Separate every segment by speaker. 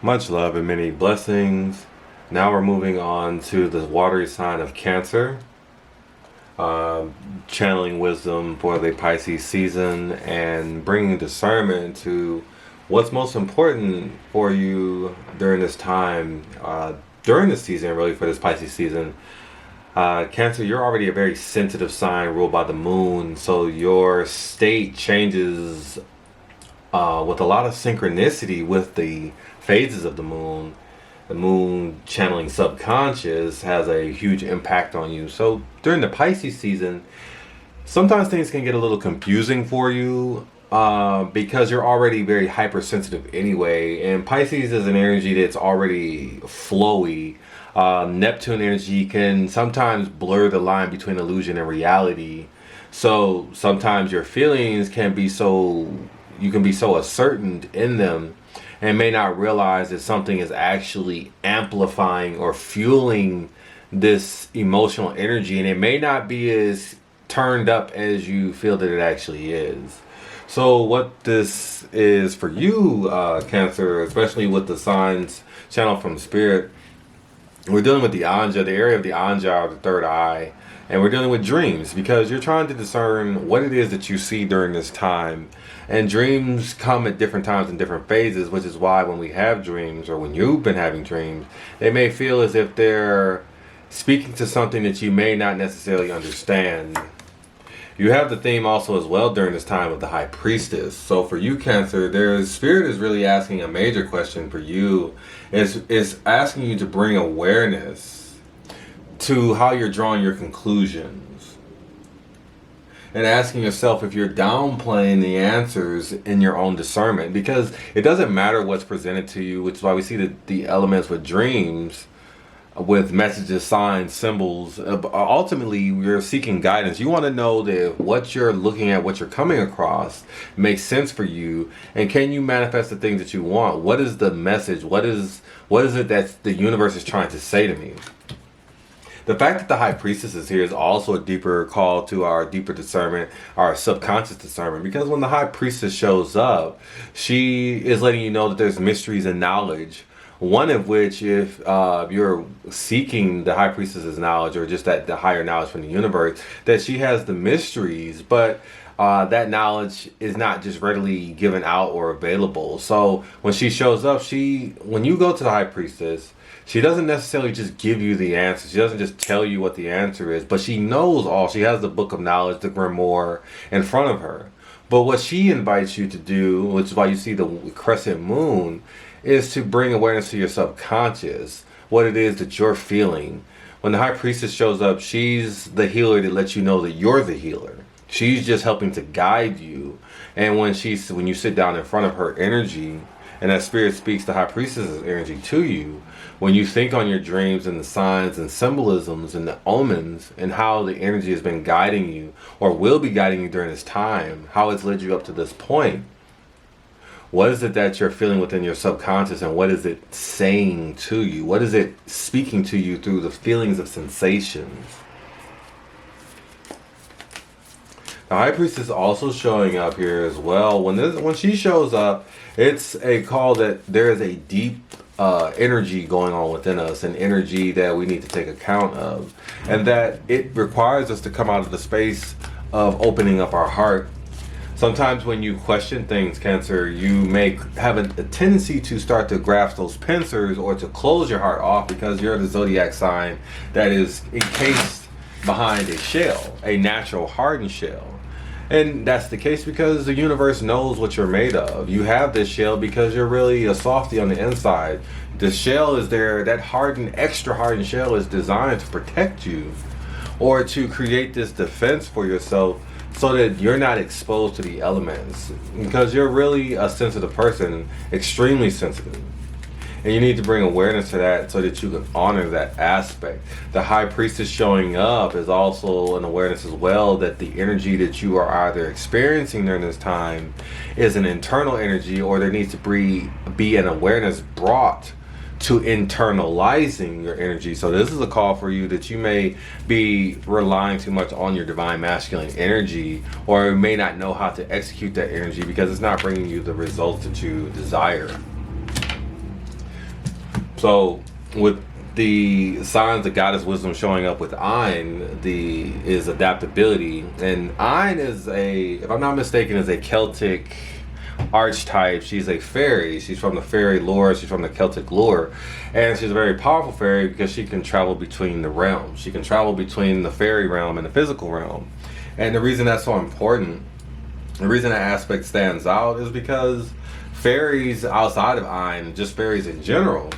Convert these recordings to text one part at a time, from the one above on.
Speaker 1: Much love and many blessings. Now we're moving on to the watery sign of Cancer. Channeling wisdom for the Pisces season and bringing discernment to what's most important for you during this time, during this season, really, for this Pisces season. Cancer, you're already a very sensitive sign ruled by the moon, so your state changes with a lot of synchronicity with the phases of the moon. The moon channeling subconscious has a huge impact on you. So during the Pisces season, sometimes things can get a little confusing for you because you're already very hypersensitive anyway. And Pisces is an energy that's already flowy. Neptune energy can sometimes blur the line between illusion and reality. So sometimes your feelings can be so, you can be so ascertain in them and may not realize that something is actually amplifying or fueling this emotional energy, and it may not be as turned up as you feel that it actually is. So what this is for you, Cancer, especially with the signs channeled from Spirit, we're dealing with the Anja, the area of the Anja, or the third eye, and we're dealing with dreams because you're trying to discern what it is that you see during this time. And dreams come at different times in different phases, which is why when we have dreams, or when you've been having dreams, they may feel as if they're speaking to something that you may not necessarily understand. You have the theme also as well during this time of the High Priestess. So for you, Cancer, Spirit is really asking a major question for you. Is asking you to bring awareness to how you're drawing your conclusions. And asking yourself if you're downplaying the answers in your own discernment. Because it doesn't matter what's presented to you, which is why we see the elements with dreams, with messages, signs, symbols. Ultimately, you're seeking guidance. You want to know that what you're looking at, what you're coming across, makes sense for you. And can you manifest the things that you want? What is the message? What is it that the universe is trying to say to me? The fact that the High Priestess is here is also a deeper call to our deeper discernment, our subconscious discernment. Because when the High Priestess shows up, she is letting you know that there's mysteries and knowledge. One of which, if you're seeking the High Priestess's knowledge, or just that the higher knowledge from the universe, that she has the mysteries, but that knowledge is not just readily given out or available. So when she shows up, when you go to the High Priestess, she doesn't necessarily just give you the answer. She doesn't just tell you what the answer is, but she knows all. She has the book of knowledge, the grimoire, in front of her. But what she invites you to do, which is why you see the crescent moon, is to bring awareness to your subconscious, what it is that you're feeling. When the High Priestess shows up, she's the healer that lets you know that you're the healer. She's just helping to guide you. And when you sit down in front of her energy, and that Spirit speaks the High Priestess's energy to you, when you think on your dreams and the signs and symbolisms and the omens and how the energy has been guiding you or will be guiding you during this time, how it's led you up to this point, what is it that you're feeling within your subconscious, and what is it saying to you? What is it speaking to you through the feelings of sensations? The High Priestess is also showing up here as well. When she shows up, it's a call that there is a deep energy going on within us, an energy that we need to take account of, and that it requires us to come out of the space of opening up our heart. Sometimes when you question things, Cancer, you may have a tendency to start to grasp those pincers or to close your heart off because you're the zodiac sign that is encased behind a shell, a natural hardened shell. And that's the case because the universe knows what you're made of. You have this shell because you're really a softie on the inside. The shell is there, that hardened, extra hardened shell is designed to protect you or to create this defense for yourself so that you're not exposed to the elements. Because you're really a sensitive person, extremely sensitive. And you need to bring awareness to that so that you can honor that aspect. The High Priestess showing up is also an awareness as well that the energy that you are either experiencing during this time is an internal energy, or there needs to be an awareness brought to internalizing your energy. So this is a call for you that you may be relying too much on your divine masculine energy, or may not know how to execute that energy because it's not bringing you the results that you desire. So with the signs of goddess wisdom showing up with Ein, is adaptability, and Ein is if I'm not mistaken, is a Celtic archetype. She's a fairy. She's from the fairy lore. She's from the Celtic lore, and she's a very powerful fairy because she can travel between the realms. She can travel between the fairy realm and the physical realm. And the reason that's so important, the reason that aspect stands out, is because fairies outside of Ein, just fairies in general,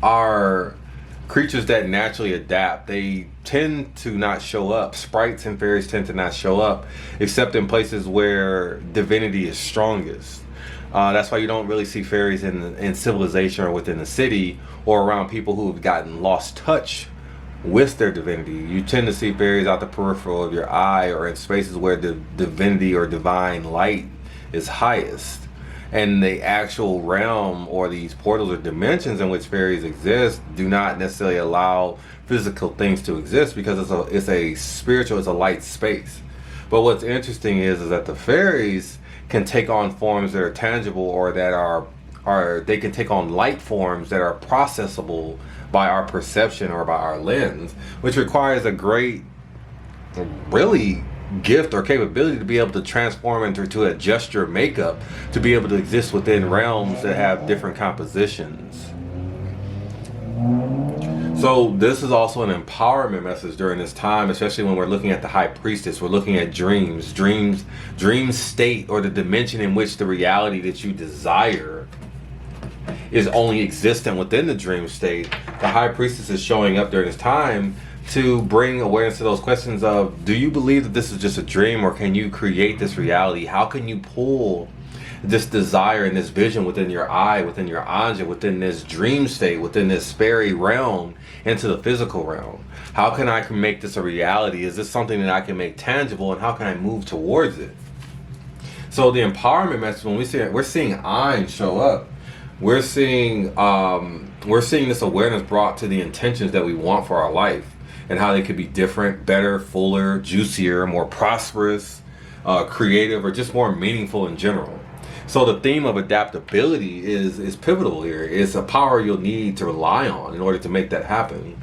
Speaker 1: are creatures that naturally adapt. They tend to not show up. Sprites and fairies tend to not show up except in places where divinity is strongest. That's why you don't really see fairies in civilization or within the city or around people who have gotten lost touch with their divinity. You tend to see fairies out the peripheral of your eye or in spaces where the divinity or divine light is highest. And the actual realm or these portals or dimensions in which fairies exist do not necessarily allow physical things to exist because it's a spiritual, it's a light space. But what's interesting is that the fairies can take on forms that are tangible or that are they can take on light forms that are processable by our perception or by our lens, which requires a great, really gift or capability to be able to transform into to adjust your makeup to be able to exist within realms that have different compositions. So this is also an empowerment message during this time, especially when we're looking at the high priestess. We're looking at dream state, or the dimension in which the reality that you desire is only existent within the dream state. The high priestess is showing up during this time to bring awareness to those questions of, do you believe that this is just a dream, or can you create this reality? How can you pull this desire and this vision within your eye, within your anja, within this dream state, within this fairy realm into the physical realm? How can I make this a reality? Is this something that I can make tangible, and how can I move towards it? So the empowerment message, when we're seeing Ein show up, we're seeing this awareness brought to the intentions that we want for our life, and how they could be different, better, fuller, juicier, more prosperous, creative, or just more meaningful in general. So the theme of adaptability is pivotal here. It's a power you'll need to rely on in order to make that happen.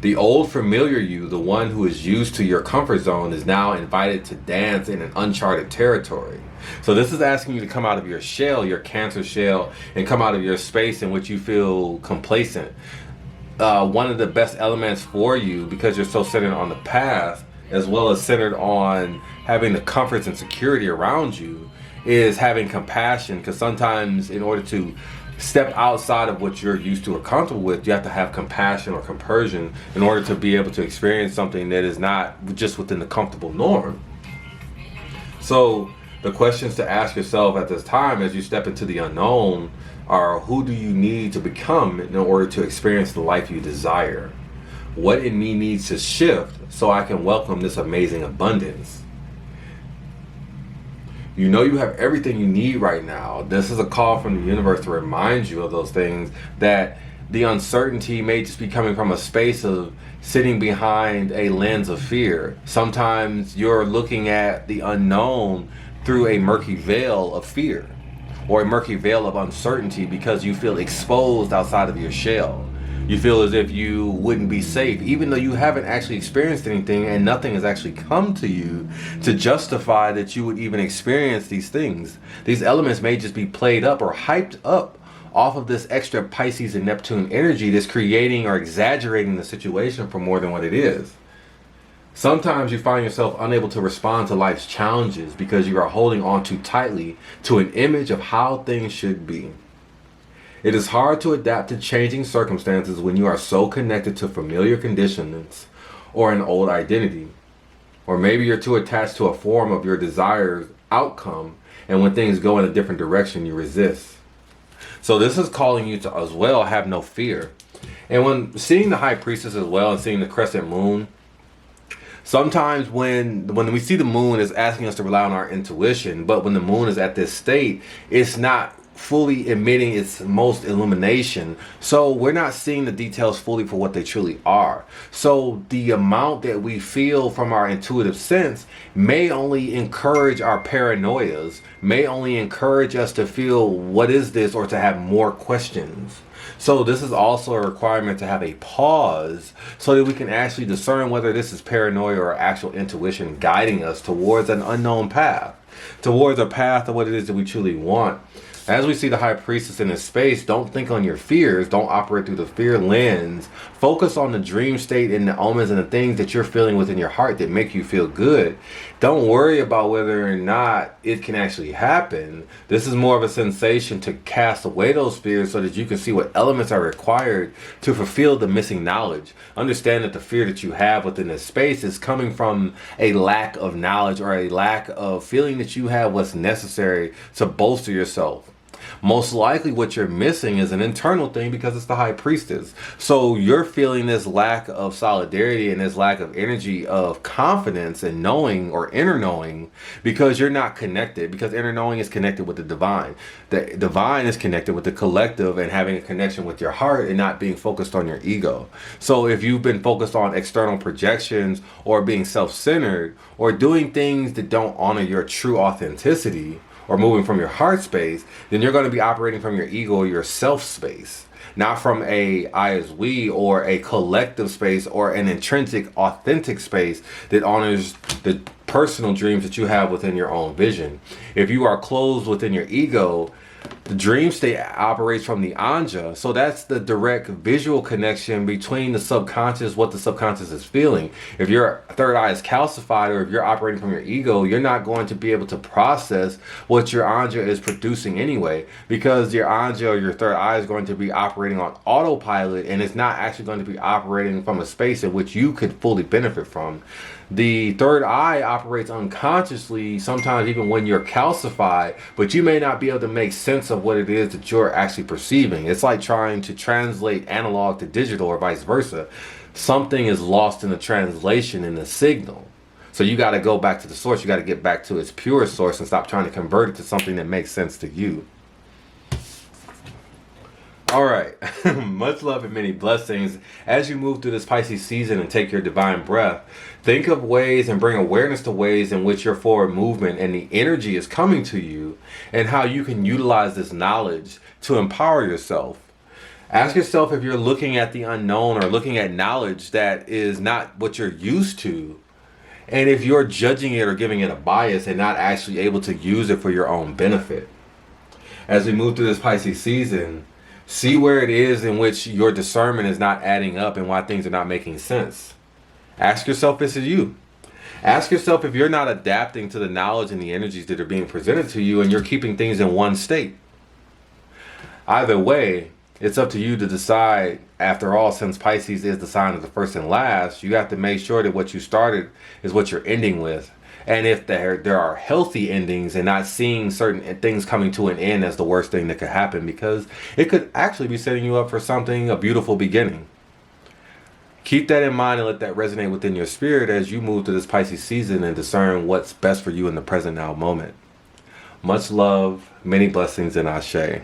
Speaker 1: The old familiar you, the one who is used to your comfort zone, is now invited to dance in an uncharted territory. So this is asking you to come out of your shell, your Cancer shell, and come out of your space in which you feel complacent. One of the best elements for you, because you're so centered on the past, as well as centered on having the comforts and security around you, is having compassion. Because sometimes in order to step outside of what you're used to or comfortable with, you have to have compassion or compersion in order to be able to experience something that is not just within the comfortable norm. So the questions to ask yourself at this time as you step into the unknown are, who do you need to become in order to experience the life you desire? What in me needs to shift so I can welcome this amazing abundance? You know you have everything you need right now. This is a call from the universe to remind you of those things, that the uncertainty may just be coming from a space of sitting behind a lens of fear. Sometimes you're looking at the unknown through a murky veil of fear, or a murky veil of uncertainty, because you feel exposed outside of your shell. You feel as if you wouldn't be safe, even though you haven't actually experienced anything and nothing has actually come to you to justify that you would even experience these things. These elements may just be played up or hyped up off of this extra Pisces and Neptune energy that's creating or exaggerating the situation for more than what it is. Sometimes you find yourself unable to respond to life's challenges because you are holding on too tightly to an image of how things should be. It is hard to adapt to changing circumstances when you are so connected to familiar conditions or an old identity. Or maybe you're too attached to a form of your desired outcome, and when things go in a different direction, you resist. So this is calling you to, as well, have no fear. And when seeing the High Priestess as well and seeing the crescent moon, sometimes when we see the moon, it's asking us to rely on our intuition, but when the moon is at this state, it's not fully emitting its most illumination. So we're not seeing the details fully for what they truly are. So the amount that we feel from our intuitive sense may only encourage our paranoias, may only encourage us to feel, what is this, or to have more questions. So this is also a requirement to have a pause so that we can actually discern whether this is paranoia or actual intuition guiding us towards an unknown path, towards a path of what it is that we truly want. As we see the High Priestess in this space, don't think on your fears. Don't operate through the fear lens. Focus on the dream state and the omens and the things that you're feeling within your heart that make you feel good. Don't worry about whether or not it can actually happen. This is more of a sensation to cast away those fears so that you can see what elements are required to fulfill the missing knowledge. Understand that the fear that you have within this space is coming from a lack of knowledge or a lack of feeling that you have what's necessary to bolster yourself. Most likely what you're missing is an internal thing because it's the High Priestess. So you're feeling this lack of solidarity and this lack of energy of confidence and knowing or inner knowing because you're not connected, because inner knowing is connected with the divine. The divine is connected with the collective and having a connection with your heart and not being focused on your ego. So if you've been focused on external projections or being self-centered or doing things that don't honor your true authenticity, or moving from your heart space, then you're going to be operating from your ego or your self space, not from a I as we or a collective space or an intrinsic, authentic space that honors the personal dreams that you have within your own vision. If you are closed within your ego, the dream state operates from the anja, so that's the direct visual connection between the subconscious, what the subconscious is feeling. If your third eye is calcified or if you're operating from your ego, you're not going to be able to process what your anja is producing anyway, because your anja or your third eye is going to be operating on autopilot and it's not actually going to be operating from a space in which you could fully benefit from. The third eye operates unconsciously, sometimes even when you're calcified, but you may not be able to make sense of what it is that you're actually perceiving. It's like trying to translate analog to digital or vice versa. Something is lost in the translation in the signal. So you got to go back to the source. You got to get back to its pure source and stop trying to convert it to something that makes sense to you. All right, much love and many blessings. As you move through this Pisces season and take your divine breath, think of ways and bring awareness to ways in which your forward movement and the energy is coming to you and how you can utilize this knowledge to empower yourself. Ask yourself if you're looking at the unknown or looking at knowledge that is not what you're used to, and if you're judging it or giving it a bias and not actually able to use it for your own benefit. As we move through this Pisces season, see where it is in which your discernment is not adding up and why things are not making sense. Ask yourself, this is you. Ask yourself if you're not adapting to the knowledge and the energies that are being presented to you and you're keeping things in one state. Either way, it's up to you to decide. After all, since Pisces is the sign of the first and last, you have to make sure that what you started is what you're ending with. And if there are healthy endings and not seeing certain things coming to an end as the worst thing that could happen, because it could actually be setting you up for something, a beautiful beginning. Keep that in mind and let that resonate within your spirit as you move through this Pisces season and discern what's best for you in the present now moment. Much love, many blessings, and Ashe.